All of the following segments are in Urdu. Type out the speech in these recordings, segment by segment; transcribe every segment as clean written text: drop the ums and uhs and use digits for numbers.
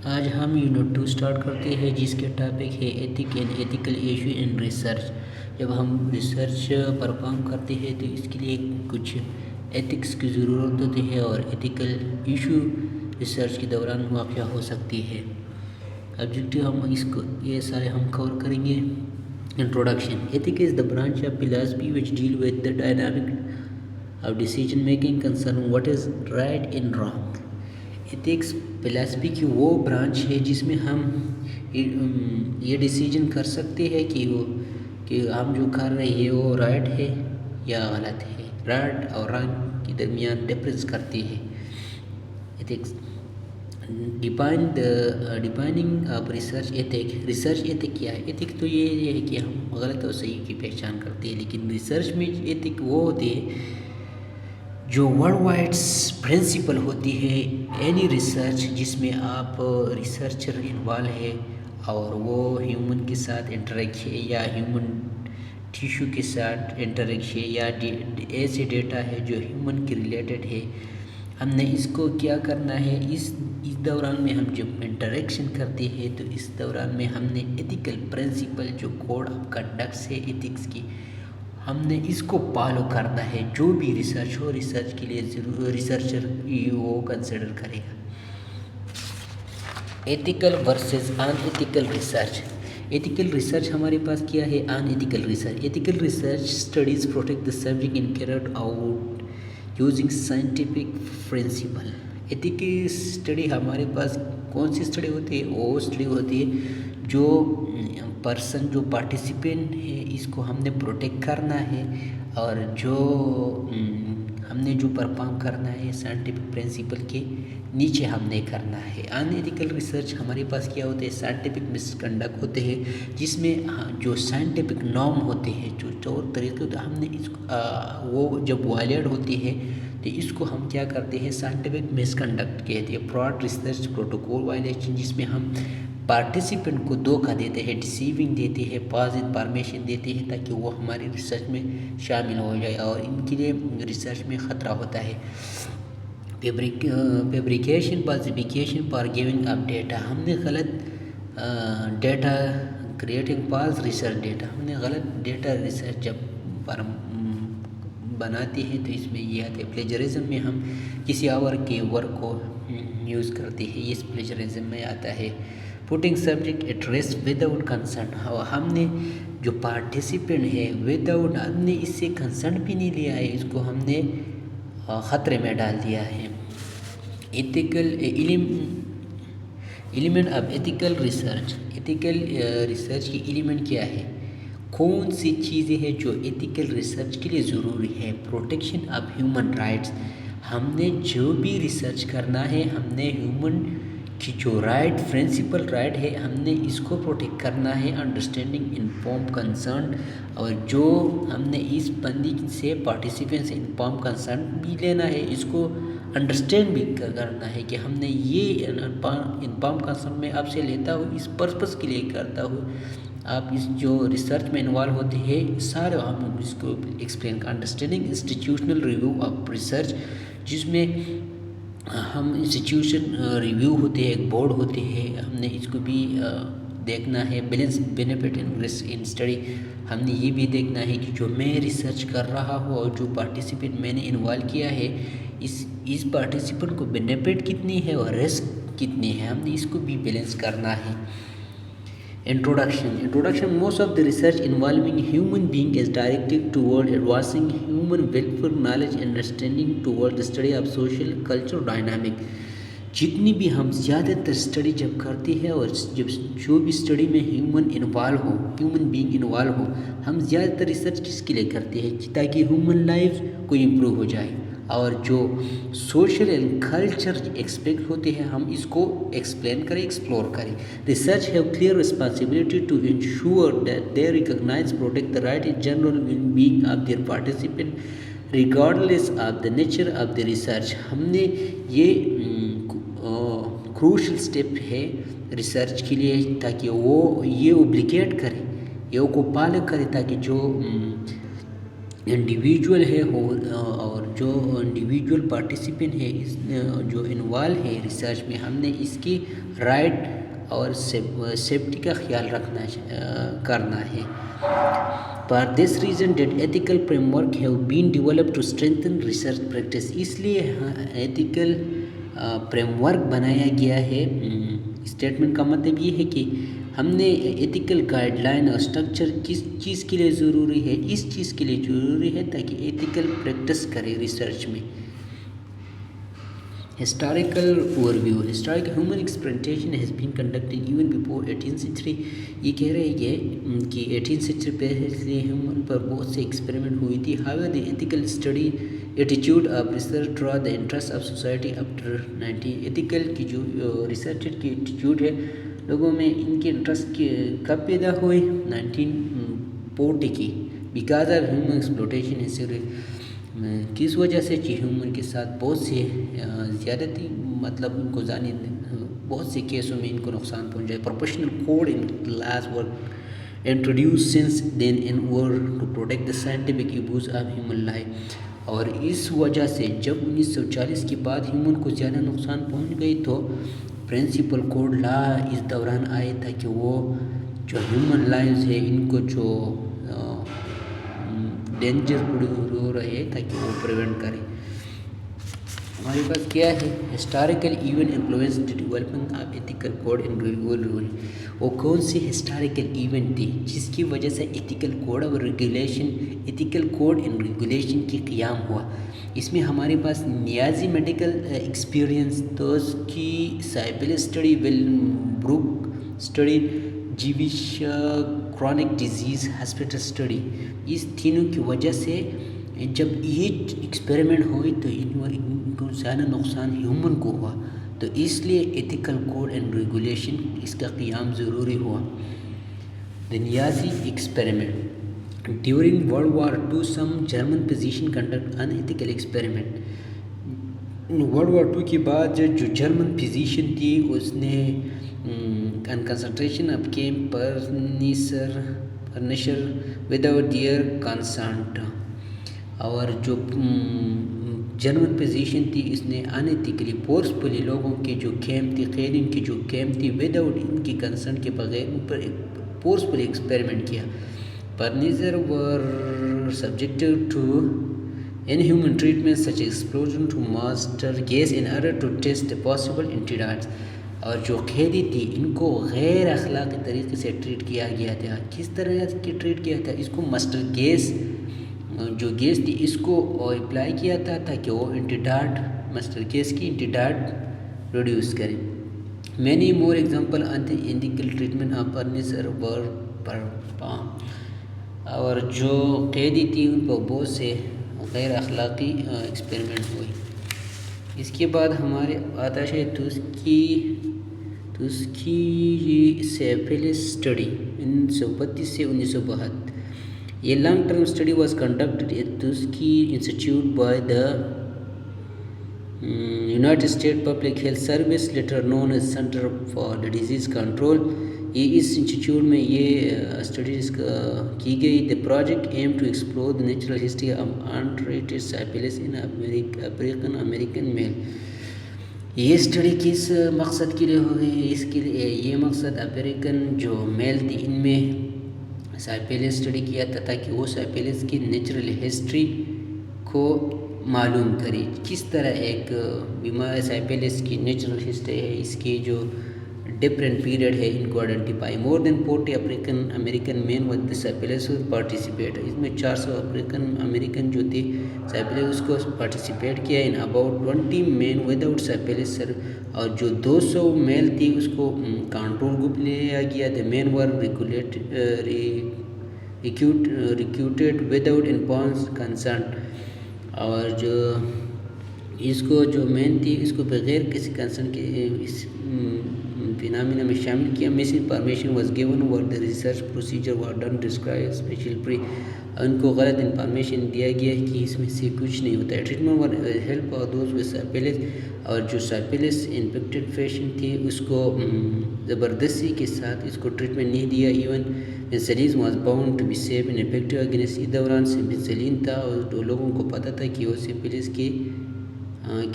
آج ہم یونٹ 2 اسٹارٹ کرتے ہیں جس کے ٹاپک ہے ethic and ethical issue in research. جب ہم ریسرچ پرفارم کرتے ہیں تو اس کے لیے کچھ ایتھکس کی ضرورت ہوتی ہے اور ایتھیکل ایشو ریسرچ کے دوران واقع ہو سکتی ہے۔ آبجیکٹیو ہم اس کو یہ سارے ہم کور کریں گے۔ Introduction: ethic is the branch of philosophy which deal with the dynamic of decision making concerning what is right and wrong۔ Ethics philosophy کی وہ برانچ ہے جس میں ہم یہ ڈیسیجن کر سکتے ہیں کہ ہم جو کر رہے ہیں وہ رائٹ ہے یا غلط ہے، رائٹ اور رانگ کے درمیان ڈفرینس کرتی ہے۔ Ethics defining of research ethic. Research ethic کیا ہے؟ ایتھک تو یہ ہے کہ ہم غلط اور صحیح کی پہچان کرتے ہیں، لیکن ریسرچ میں ایتھک وہ ہوتی ہے جو ورلڈ وائڈ پرنسپل ہوتی ہے۔ اینی ریسرچ جس میں آپ ریسرچر انوالو ہے اور وہ ہیومن کے ساتھ انٹریکٹ ہے یا ہیومن ٹیشو کے ساتھ انٹریکٹ ہے یا ایسے ڈیٹا ہے جو ہیومن کے ریلیٹڈ ہے، ہم نے اس کو کیا کرنا ہے۔ اس دوران میں ہم جب انٹریکشن کرتے ہیں تو اس دوران میں ہم نے ایتھیکل پرنسپل جو کوڈ آف کنڈکٹس ہے ایتھکس کی، ہم نے اس کو فالو کرنا ہے۔ جو بھی ریسرچ ہو، ریسرچ کے لیے ریسرچر وہ کنسیڈر کرے گا۔ Ethical versus unethical research. Ethical research ہمارے پاس کیا ہے؟ Unethical research. Ethical research studies protect the subject in carried out using scientific principle. Ethical study ہمارے پاس کون سی اسٹڈی ہوتی ہے؟ وہ اسٹڈی ہوتی ہے جو پرسن جو پارٹیسپینٹ ہے اس کو ہم نے پروٹیکٹ کرنا ہے اور جو ہم نے جو پرفارم کرنا ہے سائنٹیفک پرنسپل کے نیچے ہم نے کرنا ہے۔ ان ایتھیکل ریسرچ ہمارے پاس کیا ہوتے ہیں؟ سائنٹیفک مس کنڈکٹ ہوتے ہیں جس میں جو سائنٹیفک نارم ہوتے ہیں، جو طور طریقے ہوتے ہیں، ہم نے اس وہ جب وائلیٹ ہوتی ہے تو اس کو ہم کیا کرتے ہیں؟ سائنٹیفک مس کنڈکٹ کہتے ہیں۔ فراڈ ریسرچ پروٹوکول وائلیشن جس میں ہم پارٹیسپینٹ کو دھوکہ دیتے ہیں، ڈیسیونگ دیتے ہیں، فالس انفارمیشن دیتے ہیں تاکہ وہ ہماری ریسرچ میں شامل ہو جائے اور ان کے لیے ریسرچ میں خطرہ ہوتا ہے۔ Fabrication falsification for giving up data, ہم نے غلط data creating false research data, ہم نے غلط ڈیٹا ریسرچ جب بناتے ہیں تو اس میں یہ آتا ہے۔ پلیجرزم میں ہم کسی اور کے ورک کو یوز کرتے ہیں، اس پلیجرزم میں آتا ہے۔ Putting subject at risk without consent, ہم نے جو پارٹیسپینٹ ہے وداؤٹ ہم نے اس سے کنسنٹ بھی نہیں لیا ہے، اس کو ہم نے خطرے میں ڈال دیا ہے۔ Ethical element of ethical research. Ethical research کی ایلیمنٹ کیا ہے؟ کون سی چیزیں ہیں جو ایتھیکل ریسرچ کے لیے ضروری ہے؟ پروٹیکشن آف ہیومن رائٹس، ہم نے جو بھی ریسرچ کرنا ہے ہم نے ہیومن کی جو رائٹ پرنسپل رائٹ ہے ہم نے اس کو پروٹیکٹ کرنا ہے۔ انڈرسٹینڈنگ انفارم کنسرن، اور جو ہم نے اس بندی سے پارٹیسپینٹ سے انفارم کنسرن بھی لینا ہے، اس کو انڈرسٹینڈ بھی کرنا ہے کہ ہم نے یہ انفارم کنسرن میں آپ سے لیتا ہوں، اس پرپس کے لیے کرتا ہوں۔ آپ اس جو ریسرچ میں انوالو ہوتے ہیں سارے ہم اس کو ایکسپلین کر۔ Understanding institutional review of research, جس میں ہم انسٹیٹیوشن ریویو ہوتے ہیں، ایک بورڈ ہوتے ہیں، ہم نے اس کو بھی دیکھنا ہے۔ بیلنس بینیفٹ ان اسٹڈی، ہم نے یہ بھی دیکھنا ہے کہ جو میں ریسرچ کر رہا ہوں اور جو پارٹیسپینٹ میں نے انوالو کیا ہے اس پارٹیسپینٹ کو بینیفٹ کتنی ہے اور رسک کتنی ہے، ہم نے اس کو بھی بیلنس کرنا ہے۔ Introduction Most of the research involving human being is directed toward advancing human welfare, knowledge and understanding toward the study of social cultural dynamic۔ جتنی بھی ہم زیادہ تر اسٹڈی جب کرتے ہیں اور جب جو بھی اسٹڈی میں ہیومن بینگ انوالو ہو، ہم زیادہ تر ریسرچ کس کے لیے کرتے ہیں؟ تاکہ ہیومن لائف کو امپروو ہو جائے، اور جو سوشل اینڈ کلچر ایکسپیکٹ ہوتے ہیں ہم اس کو ایکسپلین کریں، ایکسپلور کریں۔ Research have clear responsibility to ensure that they recognise protect the right in general well being of their participant regardless of the nature of the research. ہم نے یہ کروشل سٹیپ ہے ریسرچ کے لیے تاکہ وہ یہ اوبلیگیٹ کرے، یہ کو پالو کرے، تاکہ جو انڈیویجول ہے اور جو انڈیویجول پارٹیسپینٹ ہے اس جو انوالو ہے ریسرچ میں، ہم نے اس کی رائٹ اور سیفٹی کا خیال کرنا ہے. For this reason that ethical framework have been developed to strengthen research practice. اس لیے ایتھیکل فریم ورک بنایا گیا ہے. اسٹیٹمنٹ کا مطلب یہ ہے کہ ہم نے ایتھیکل گائیڈ لائن اور اسٹرکچر کس چیز کے لیے ضروری ہے، اس چیز کے لیے ضروری ہے تاکہ ایتھیکل پریکٹس کرے ریسرچ میں. Historical overview. Historical human experimentation has been conducted even before 18th century. یہ کہہ رہے ہیں کہ 18th century پہلے ہیومن پر بہت سے ایکسپیریمنٹ ہوئی تھی. However, the ethical study attitude of research draw the interest of society after 19. ethical کی جو ریسرچر کی ایٹیٹیوڈ ہے لوگوں میں ان کے انٹرسٹ کب پیدا ہوئی؟ 1940 کی. Because of human exploitation history. کس وجہ سے کہ ہیومن کے ساتھ بہت سے زیادتی، مطلب ان کو بہت سے کیسوں میں ان کو نقصان پہنچائے. Professional code in class work introduce since then in order to protect the scientific abuse of human life. اور اس وجہ سے جب 1940 کے بعد ہیومن کو زیادہ نقصان پہنچ گئی تو پرنسپل کوڈ لا اس دوران آئے تاکہ وہ جو ہیومن لائفز ہے ان کو جو ڈینجر ہو رہے ہیں تاکہ وہ پریونٹ کرے. ہمارے پاس کیا ہے؟ Historical event influence the development of ethical code and regulation. وہ کون سی ہسٹوریکل ایونٹ تھی جس کی وجہ سے ایتھیکل کوڈ اور regulation, ethical code and regulation کی قیام ہوا؟ اس میں ہمارے پاس Nazi medical experience, Tuskegee syphilis study, Willowbrook study, Jewish Chronic Disease Hospital study. اس تینوں کی وجہ سے جب یہ ایکسپیریمنٹ ہوئی تو ان کو زیادہ نقصان ہیومن کو ہوا، تو اس لیے ایتھیکل کوڈ اینڈ ریگولیشن اس کا قیام ضروری ہوا. Nazi experiment. During World War II some German physician conduct unethical experiment. World War II کے بعد جو جرمن فزیشین تھی اس نے concentration of camp furniture without their consent. اور جو جرمن پوزیشن تھی اس نے انیتھیکلی فورسفلی لوگوں کی جو کیمپ تھی، قیدیوں کی جو کیمپ تھی، وداؤٹ ان کی کنسنٹ کے بغیر ان پر فورسفلی ایکسپیریمنٹ کیا. Furniture were subjected to inhuman treatments such as explosion to master gas in order to test the possible antidotes. اور جو قیدی تھی ان کو غیر اخلاقی طریقے سے ٹریٹ کیا گیا تھا. کس طرح کی ٹریٹ کیا تھا؟ اس کو ماسٹر گیس، جو گیس تھی اس کو اپلائی کیا تھا تاکہ وہ انٹیڈاٹ، ماسٹر گیس کی انٹیڈاٹ پروڈیوس کرے. Many more example on the ethical treatment of furniture were perform. اور جو قیدی تھی ان کو بہت سے غیر اخلاقی ایکسپیریمنٹ ہوئی. اس کے بعد ہمارے آتا ہے تسکی سیفلس اسٹڈی 1932 سے 1972. یہ long term study was conducted at Tuskegee Institute by the United State Public Health Service later known as Centre for Disease Control. یہ اس انسٹیٹیوٹ میں یہ اسٹڈیز کی گئی. The project aim to explore the natural history of untreated syphilis in African American male. یہ اسٹڈی کس مقصد کے لیے ہو گئی؟ اس کے لیے یہ مقصد افریقن جو میل تھی ان میں سائفلس اسٹڈی کیا تھا تاکہ وہ سائفلس کی نیچرل ہسٹری کو معلوم کرے. کس طرح ایک بیمار سائفلس کی نیچرل ہسٹری ہے، اس کی جو ڈفرینٹ پیریڈ ہے ان کو identify. More than 40 African American men with syphilis participate. اس میں 400 افریقن امریکن جو تھے سائفلس کو پارٹیسپیٹ کیا. In about 20 men without syphilis. اور جو 200 میل تھی اس کو کنٹرول گروپ لیا گیا. دا مین ور ریکروٹیڈ وداؤٹ انفارمڈ کنسنٹ. اور جو اس کو جو مین تھی اس کو بغیر کسی کنسرن کے اس فینامنا میں شامل کیا. Misinformation was given were the research procedure were done describe special پری. ان کو غلط انفارمیشن دیا گیا ہے کہ اس میں سے کچھ نہیں ہوتا ہے. ٹریٹمنٹ ور ہیلپ اور دوز ود سائپلس, اور جو سائپلس انفیکٹڈ پیشنٹ تھی اس کو زبردستی کے ساتھ اس کو ٹریٹمنٹ نہیں دیا. Even penicillin was bound to be safe and effective against. اس دوران پینسلین تھا اور لوگوں کو پتہ تھا کہ وہ سفلس کے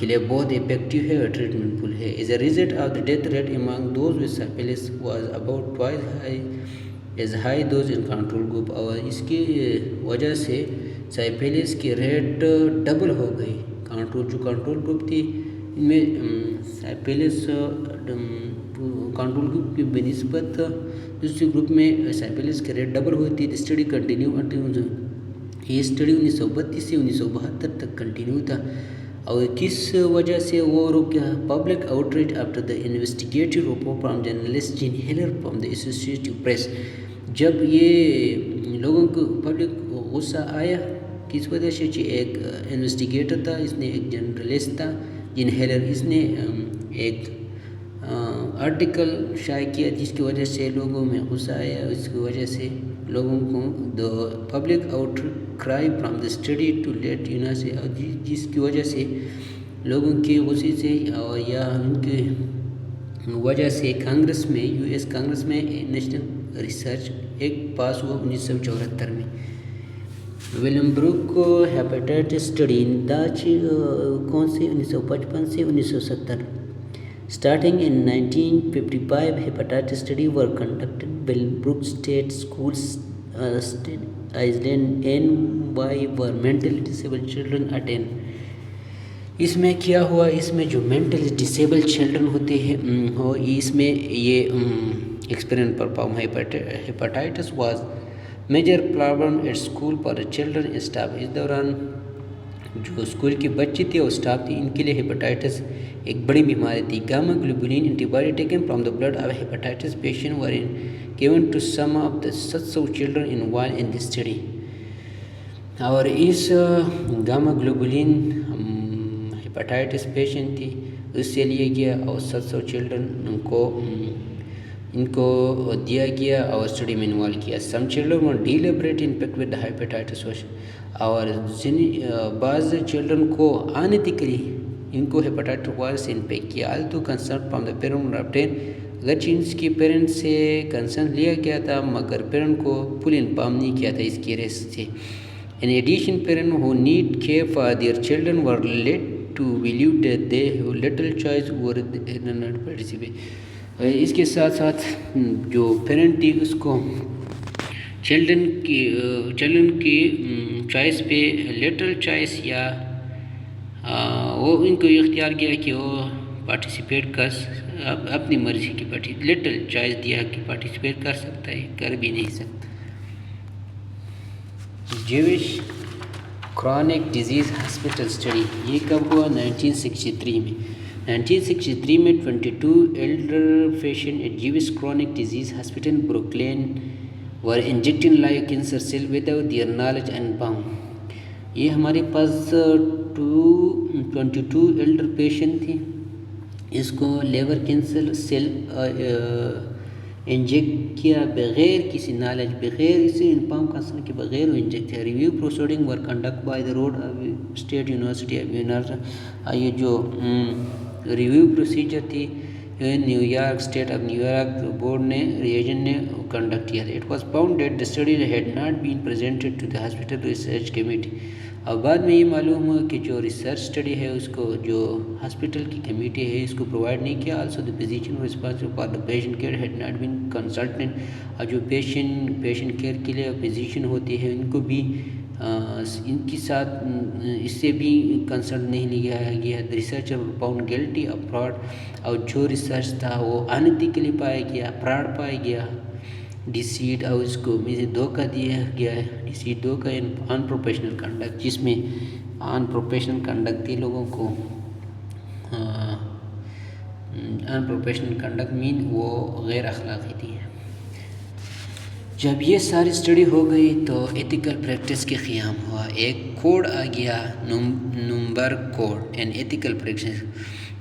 لیے بہت افیکٹو ہے اور ٹریٹمنٹ فل ہے. As a result of the death rate among those with syphilis was about twice high as high those in control group. اور اس کی وجہ سے سائپلس کی ریٹ ڈبل ہو گئی. جو کنٹرول گروپ تھی ان میں سائپلس کنٹرول گروپ کی بنسبت دوسرے گروپ میں سائپلس کی ریٹ ڈبل ہوئی تھی. اسٹڈی کنٹینیو یہ اسٹڈی 1932 سے 1972 تک کنٹینیو تھا. اور کس وجہ سے وہ رک گیا؟ Public outreach after the investigative report from journalist Jean Heller from the associative press. جب یہ لوگوں کو پبلک غصہ آیا کس وجہ سے؟ ایک انویسٹیگیٹر تھا, اس نے ایک جرنلسٹ تھا جین ہیلر, اس نے ایک آرٹیکل شائع کیا جس کی وجہ سے لوگوں میں غصہ آیا. اس کی وجہ سے لوگوں کو the public outcry from the study to let university, جس کی وجہ سے لوگوں کے غصے سے اور یا ان کی وجہ سے کانگریس میں US کانگریس میں نیشنل ریسرچ ایکٹ پاس ہوا 1974 میں. ولیم بروک کو ہیپاٹائٹس اسٹڈی کون سے 1955 سے 1970. Starting in 1955, hepatitis study were conducted by Brook State Schools, Iceland, NY, where mentally disabled children attend. اس میں کیا ہوا؟ اس میں جو مینٹلی ڈسیبل چلڈرن ہوتے ہیں اس میں یہ experiment perform. Hepatitis was major problem at school for children staff. اس دوران جو اسکول کے بچے تھے اور اسٹاف تھے ان کے لیے ہیپاٹائٹس ایک بڑی بیماری تھی. Gamma globulin antibody taken from the blood of hepatitis patient were given to some of the such children in while in this study. اور اس گاما گلوبولین ہیپاٹائٹس پیشنٹ تھی اس سے لیا گیا اور 700 چلڈرن ان کو دیا گیا اور اسٹڈی میں انوالو کیا. Some children were deliberate in fact with hepatitis. اور بعض چلڈرن کو آنیتیکلی ان کو ہیپاٹائٹس وائرس سے انفیکٹ کیا. Although concern from the parent obtain, اگرچہ اس کے پیرنٹ سے کنسرن لیا گیا تھا مگر پیرنٹ کو فل انفارم نہیں کیا تھا اس کی وجہ سے. In addition, parents who need care for their children were led to believe that they have little choice over not participate. اس کے ساتھ ساتھ جو پیرنٹ تھی اس کو چلڈرن کی چوائس پہ لٹل چوائس یا وہ ان کو اختیار کیا کہ وہ پارٹیسپیٹ کر اپنی مرضی کی لٹل چوائس دیا کہ پارٹیسپیٹ کر سکتا ہے, کر بھی نہیں سکتا. Jewish Chronic Disease Hospital study یہ کب ہوا؟ 1963 میں. 1963 میں 22 elder patient at Jewish Chronic Disease Hospital Brooklyn were injecting live cancer cell without their knowledge and bound. یہ ہمارے پاس 22 ایلڈر پیشنٹ تھی, اس کو لیور کینسر سیل انجیکٹ کیا بغیر کسی نالج, بغیر اسے انفارم کنسرن کے بغیر وہ انجیکٹ کیا. Review proceeding were conduct by the road state university of یہ جو ریویو پروسیجر تھی New York state of New York board نے ریجن نے کنڈکٹ کیا تھا. It was found that the study had not been presented to the hospital research committee. اور بعد میں یہ معلوم ہوا کہ جو ریسرچ اسٹڈی ہے اس کو جو ہاسپٹل کی کمیٹی ہے اس کو پرووائڈ نہیں کیا. Also the physician responsible for the patient care head not been consultant. اور جو پیشنٹ کیئر کے لیے فزیشین ہوتے ہیں ان کو بھی ان کے ساتھ اس سے بھی کنسلٹ نہیں لیا گیا. Researcher found guilty of fraud. اور جو ریسرچ تھا وہ انیتھیکلی پایا گیا, فراڈ پایا گیا, ڈیسیڈ اور اس کو دھوکہ دیا گیا ہے. ڈیسیڈ دھوکہ ان پروفیشنل کنڈکٹ, جس میں ان پروفیشنل کنڈکٹ تھی لوگوں کو ان پروفیشنل کنڈکٹ مین وہ غیر اخلاقی تھی. جب یہ ساری اسٹڈی ہو گئی تو ایتھیکل پریکٹس کے قیام ہوا. ایک کوڈ آ گیا number code and ethical practice.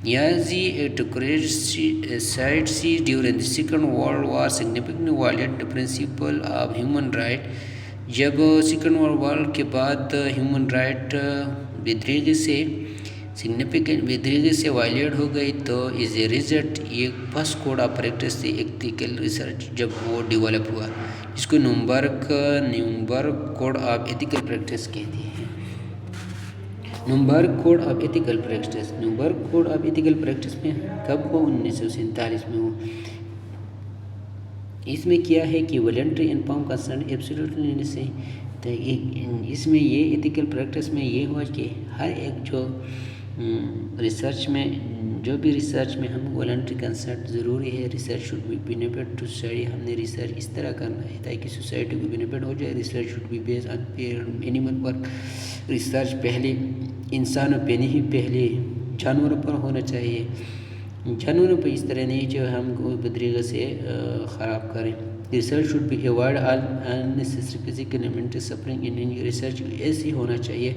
Yazi autocratic sites during the Second World War significantly violated the principle of human right. جب سیکنڈ ورلڈ وار کے بعد ہیومن رائٹ بدریغی سے وائلیٹ ہو گئی تو از اے ریزلٹ یہ فرسٹ کوڈ آف پریکٹس سے ایتھیکل ریسرچ جب وہ ڈیولپ ہوا جس کو number code of ethical practice کہتے ہیں. Number code of ethical practice میں کب ہو؟ 1947 میں ہو. اس میں کیا ہے کہ والنٹری انفارم کنسنٹ ایبسلیوٹلی سے اس میں یہ ایتھیکل پریکٹس میں یہ ہوا کہ ہر ایک جو بھی ریسرچ میں ہم والنٹری کنسنٹ ضروری ہے. Research should be benefit to society. ہم نے ریسرچ اس طرح کرنا ہے تاکہ سوسائٹی کو بینیفٹ ہو جائے. Research should be base on peer animal work. Research پہلے انسانوں پہ نہیں پہلے جانوروں پر ہونا چاہیے. جانوروں پہ اس طرح نہیں جو ہم کو بدریغہ سے خراب کریں. Research should be avoid all unnecessary physical and mental suffering in injury. Research ایسی ہونا چاہیے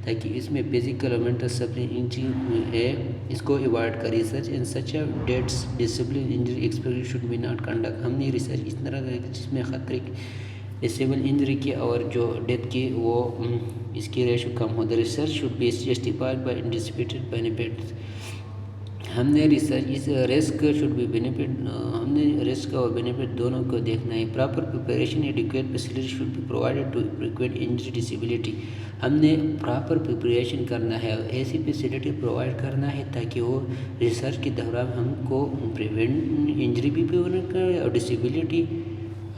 تاکہ اس میں فزیکل اور مینٹل سفرنگ انجری ہے اس کو ایوائڈ کرے. Research in such dates disable injury experiment should be not conduct. ہم نے ریسرچ اس طرح کرے جس میں خطرے ڈسیبل انجری کی اور جو ڈیتھ کی وہ اس کی ریشو کم ہو. Research should be justified by anticipated benefits. ہم نے ریسرچ اس رسک شوڈ بی بینیفٹ ہم نے رسک اور بینیفٹ دونوں کو دیکھنا ہے. Proper preparation adequate facility should be provided to prevent injury disability. ہم نے پراپر پریپریشن کرنا ہے اور ایسی فیسلٹی پرووائڈ کرنا ہے تاکہ وہ ریسرچ کے دوران ہم کو پریوینٹ انجری بھی پریوینٹ کرے اور ڈسیبلٹی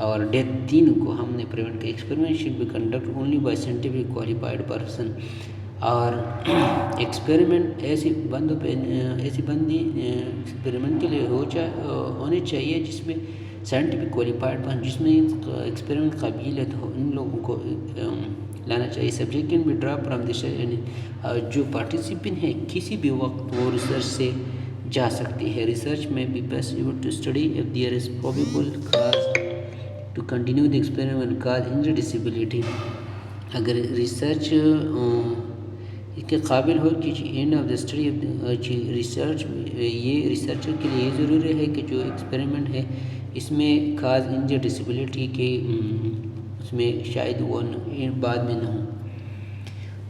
اور ڈیتھ تینوں کو ہم نے پریوینٹ کیا. Experiment should be conduct only by scientific qualified person. اور ایکسپیریمنٹ ایسی بندی ایکسپیریمنٹ کے لیے ہونے چاہیے جس میں سائنٹیفک کوالیفائڈ جس میں ایکسپیریمنٹ قابلیت ہو. ان لوگوں کو لانا چاہیے. Subject can be drop from the جو پارٹیسپینٹ ہے کسی بھی وقت وہ ریسرچ سے جا سکتی ہے. ریسرچ میں be best able to study if there is probable cause to continue the experiment cause injury disability. اگر ریسرچ اس کے قابل ہو کہ end of the study research یہ ریسرچر کے لیے یہ ضروری ہے کہ جو ایکسپیریمنٹ ہے اس میں کاز انجری ڈسیبلٹی کے اس میں شاید وہ بعد میں نہ ہو.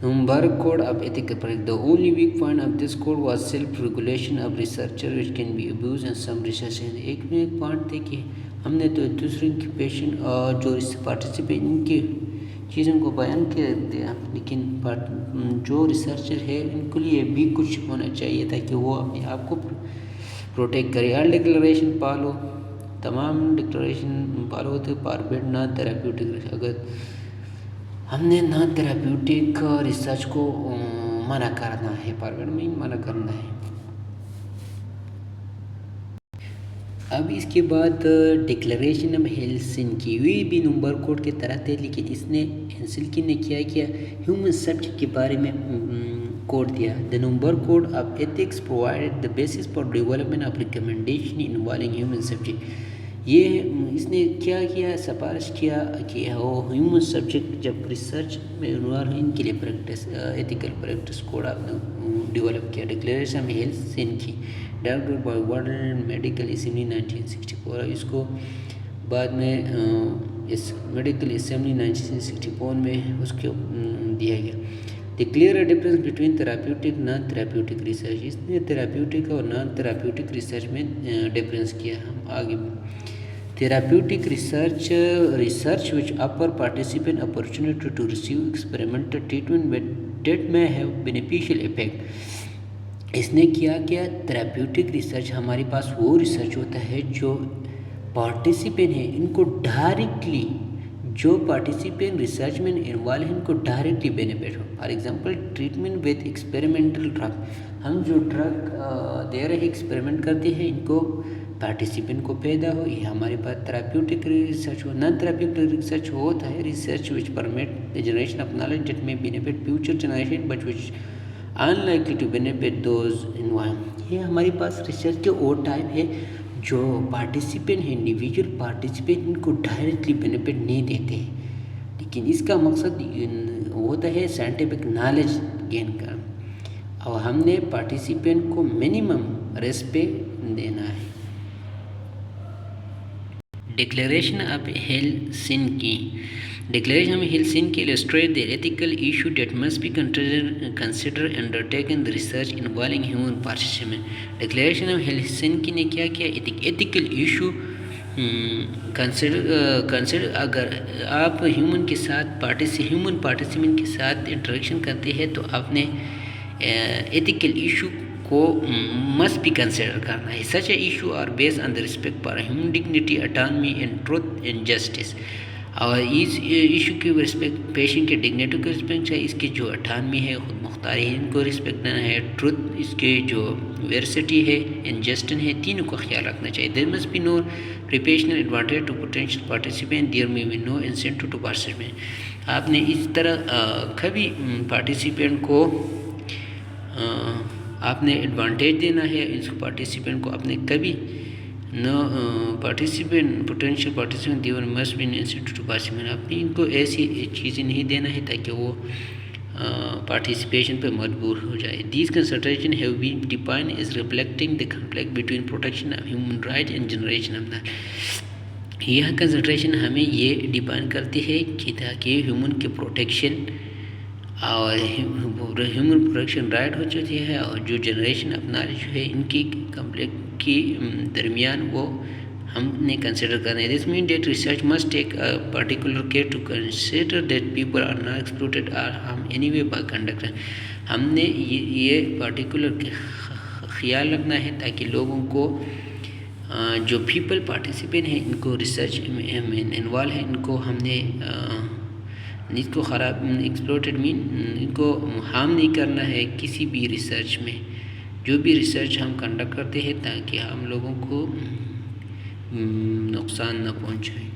Nuremberg code of ethical practice. The only weak point of this code was self-regulation of researcher which can be abused in some research. ایک پوائنٹ تھے کہ ہم نے تو دوسرے کی پیشنٹ اور جو پارٹیسپینٹ کی چیزوں کو بیان کر دیا لیکن جو ریسرچر ہے ان کے لیے بھی کچھ ہونا چاہیے تاکہ وہ اپنے آپ کو پروٹیکٹ کرے. آل ڈکلریشن فالو. تمام ڈکلریشن فالو ہوتے فاربیڈ نان تھراپیوٹک. اگر ہم نے نان تھراپیوٹک ریسرچ کو منع کرنا ہے. فاربیڈ میں منع کرنا ہے. اب اس کے بعد ڈکلریشن آف ہیلسنکی یہ بھی نمبر کوڈ کے طرح تھے لیکن اس نے ہیلسنکی نے کیا ہیومن سبجیکٹ کے بارے میں کوڈ دیا. The number code of ethics provided the basis for development of recommendation involving human subject. یہ اس نے کیا سفارش کیا کہ وہ ہیومن سبجیکٹ جب ریسرچ میں انوالو ہیں ان کے لیے پریکٹس ایتھیکل پریکٹس کوڈ آپ نے ڈیولپ کیا. Declaration of Helsinki developed by world medical assembly 1964. اس کو بعد میں اس میڈیکل اسمبلی 1964 میں اس کو دیا گیا. The clear difference between therapeutic non therapeutic research. اس نے تھراپیوٹک اور نان تھراپیوٹک ریسرچ میں ڈفرینس کیا. ہم آگے therapeutic research which offer participant opportunity to receive experimental treatment that may have beneficial effect. اس نے کیا تھراپیوٹک ریسرچ ہمارے پاس وہ ریسرچ ہوتا ہے جو پارٹیسپینٹ ہیں ان کو ڈائریکٹلی جو پارٹیسپینٹ ریسرچ میں انوالو ہیں ان کو directly benefit who. For example treatment with experimental drug. ہم جو ڈرگ دے رہے ایکسپیریمنٹ کرتے ہیں ان کو پارٹیسپینٹ کو پیدا ہو. یہ ہمارے پاس تھراپیوٹک ریسرچ ہو. نان تھراپیوٹک ریسرچ ہوتا ہے research which permit the generation of knowledge that may benefit future generation but which unlikely to benefit those environment. یہ ہمارے پاس ریسرچ کے اور ٹائپ ہے جو پارٹیسپینٹ ہیں انڈیویجول پارٹیسپینٹ ان کو ڈائریکٹلی بینیفٹ نہیں دیتے ہیں لیکن اس کا مقصد ہوتا ہے سائنٹیفک نالج گین کرنا، اور ہم نے پارٹیسپینٹ کو منیمم ریسپیکٹ دینا ہے۔ Declaration of Helsinki illustrates the ethical issue that must be considered and undertaken the research involving human participation۔ Declaration of Helsinki نے کیا کیا؟ ایتھیکل ایشو کنسیڈر، اگر آپ ہیومن پارٹیسپینٹ کے ساتھ انٹریکشن کرتے ہیں تو آپ نے ایتھیکل ایشو کو must be consider کرنا ہے۔ such a issue are based on the respect for human dignity, autonomy and truth and justice۔ اور اس ایشو کی رسپیکٹ، پیشنٹ کے ڈگنیٹی کو رسپیکٹ ہے، اس کی جو اٹانمی ہے، خود مختاری ہے، ان کو رسپیکٹ دینا ہے، ٹروتھ، اس کے جو ویرسٹی ہے، انجسٹن ہے، تینوں کو خیال رکھنا چاہیے۔ there must be no reputational advantage to potential participant, there may be no incentive to participate۔ آپ نے اس طرح کبھی پارٹیسپینٹ کو آپ نے ایڈوانٹیج دینا ہے، اس پارٹیسپینٹ کو آپ نے کبھی no participant potential participant they must be institute to participant, آپ نے ان کو ایسی چیزیں نہیں دینا ہے تاکہ وہ پارٹیسپیشن پہ مجبور ہو جائے۔ These consideration have been defined as reflecting the conflict between protection of human right and generation of the. یہ کنسیڈریشن ہمیں یہ ڈیفائن کرتی ہے کہ تاکہ ہیومن کے پروٹیکشن اور ہیومن پروٹیکشن رائٹ ہو چکی ہے، اور جو جنریشن اپنا جو ہے ان کی کنفلکٹ کی درمیان وہ ہم نے کنسیڈر کرنا ہے۔ This mean that research must take particular care to consider that people are not exploited or harm any way by conduct. ہم نے یہ پرٹیکولر خیال رکھنا ہے تاکہ لوگوں کو جو پیپل پارٹیسپینٹ ہیں ان کو ریسرچ میں انوالو ہے، ان کو ہم نے اس کو خراب ایکسپلوٹیڈ مین ان کو ہارم نہیں کرنا ہے کسی بھی ریسرچ میں، جو بھی ریسرچ ہم کنڈکٹ کرتے ہیں، تاکہ ہم لوگوں کو نقصان نہ پہنچائیں۔